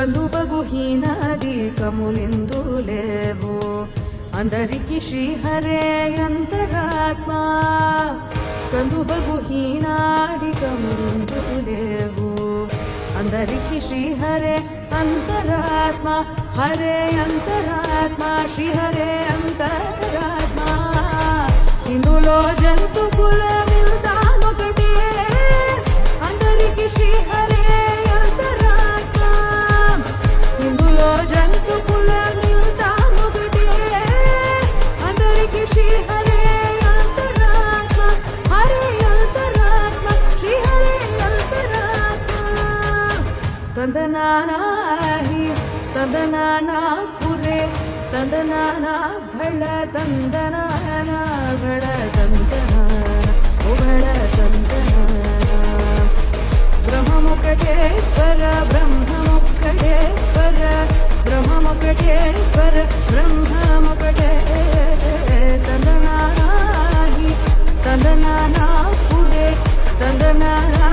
కందువగు హీనాదికములిందు లేవు అందరికి శ్రీహరే అంతరాత్మా కందువగు హీనాదికములిందు లేవు అందరికి శ్రీహరే అంతరాత్మా హరే అంతరాత్మా శ్రీహరే అంతరాత్మా ఇందులో జంతు కులమిల్తానొకటే అందరికి శ్రీహరే అంతరాత్మా ఇందులో జంతు కులమిల్తానొకటే అందరికి శ్రీహరే అంతరాత్మా హరే అంతరాత్మా శ్రీహరే అంతరాత్మా ತಂದನಾನಾಹಿ ತಂದನಾನಾ ಪುರೇ ತಂದನಾನಾ ಭಳ ತಂದನಾನ ಭಳ ತಂದನಾನ ಓ ಭಳ ತಂದನಾನ ಬ್ರಹ್ಮಮುಖಟೇ ಪರ ಬ್ರಹ್ಮಮುಖಟೇ ಪರ ಬ್ರಹ್ಮಮುಖಟೇ ಪರ ಬ್ರಹ್ಮಮುಖಟೇ ತಂದನಾನಾಹಿ ತಂದನಾನಾ ಪುರೇ ತಂದನಾನಾ